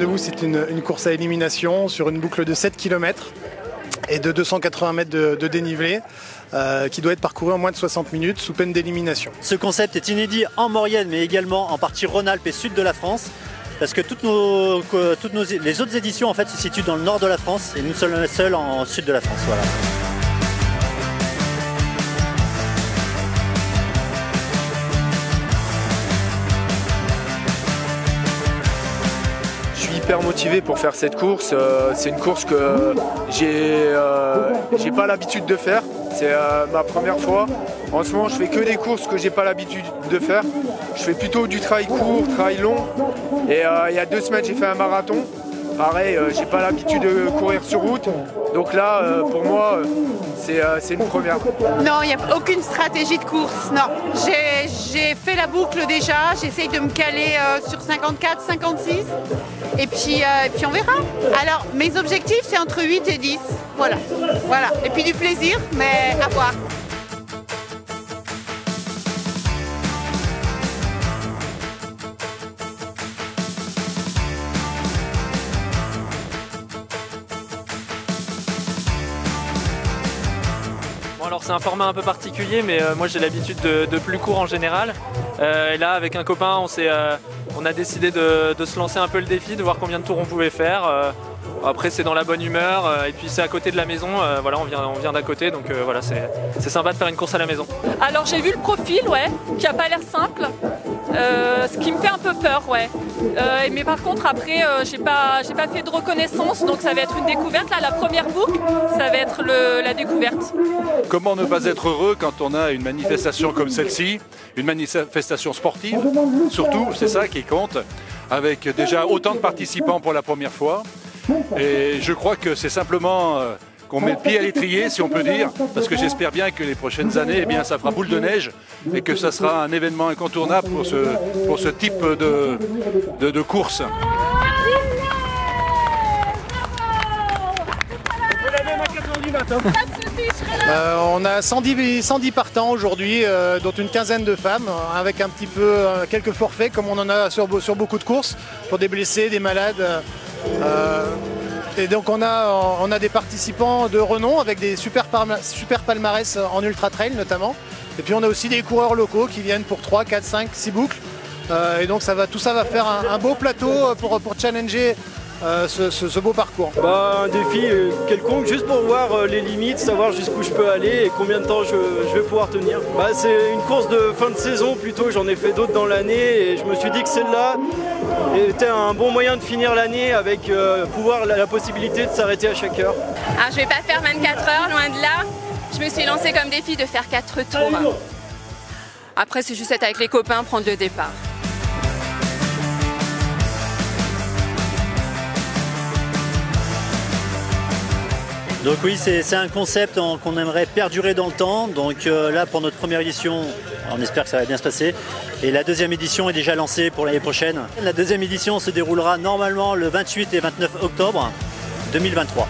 rendez-vous, c'est une course à élimination sur une boucle de 7 km et de 280 mètres de dénivelé qui doit être parcouru en moins de 60 minutes sous peine d'élimination. Ce concept est inédit en Maurienne mais également en partie Rhône-Alpes et sud de la France parce que les autres éditions en fait se situent dans le nord de la France et nous sommes les seuls en sud de la France. Voilà. Hyper motivé pour faire cette course. C'est une course que j'ai pas l'habitude de faire. C'est ma première fois. En ce moment, je fais que des courses que j'ai pas l'habitude de faire. Je fais plutôt du trail court, trail long. Et il y a 2 semaines, j'ai fait un marathon. Pareil, j'ai pas l'habitude de courir sur route. Donc là, pour moi, c'est une première. Non, il n'y a aucune stratégie de course. Non, j'ai fait la boucle déjà. J'essaye de me caler sur 54, 56. Et puis on verra. Alors, mes objectifs, c'est entre 8 et 10. Voilà. Et puis du plaisir, mais à voir. Bon, alors c'est un format un peu particulier, mais moi j'ai l'habitude de plus court en général. Et là, avec un copain, on a décidé de se lancer un peu le défi, de voir combien de tours on pouvait faire. Après, c'est dans la bonne humeur, et puis c'est à côté de la maison. Voilà, on vient d'à côté, donc voilà, c'est sympa de faire une course à la maison. Alors j'ai vu le profil, qui a pas l'air simple, ce qui me fait un peu peur, mais par contre après, j'ai pas fait de reconnaissance, donc ça va être une découverte. Là, la première boucle, ça va être la découverte. Comment ne pas être heureux quand on a une manifestation comme celle-ci, une manifestation sportive, surtout, c'est ça qui compte, avec déjà autant de participants pour la première fois. Et je crois que c'est simplement qu'on met le pied à l'étrier, si on peut dire, parce que j'espère bien que les prochaines années, ça fera boule de neige et que ça sera un événement incontournable pour ce type de course. On a 110 partants aujourd'hui, dont une quinzaine de femmes, avec un petit peu quelques forfaits, comme on en a sur beaucoup de courses, pour des blessés, des malades. Et donc on a des participants de renom avec des super palmarès en ultra trail notamment. Et puis on a aussi des coureurs locaux qui viennent pour 3, 4, 5, 6 boucles. Et donc tout ça va faire un beau plateau pour challenger ce beau parcours. Un défi quelconque, juste pour voir les limites, savoir jusqu'où je peux aller et combien de temps je vais pouvoir tenir. C'est une course de fin de saison plutôt, j'en ai fait d'autres dans l'année et je me suis dit que celle-là était un bon moyen de finir l'année avec la possibilité de s'arrêter à chaque heure. Alors, je vais pas faire 24 heures, loin de là. Je me suis lancée comme défi de faire 4 tours. Après, c'est juste être avec les copains, prendre le départ. Donc oui, c'est un concept qu'on aimerait perdurer dans le temps. Donc là, pour notre première édition, on espère que ça va bien se passer. Et la deuxième édition est déjà lancée pour l'année prochaine. La deuxième édition se déroulera normalement le 28 et 29 octobre 2023.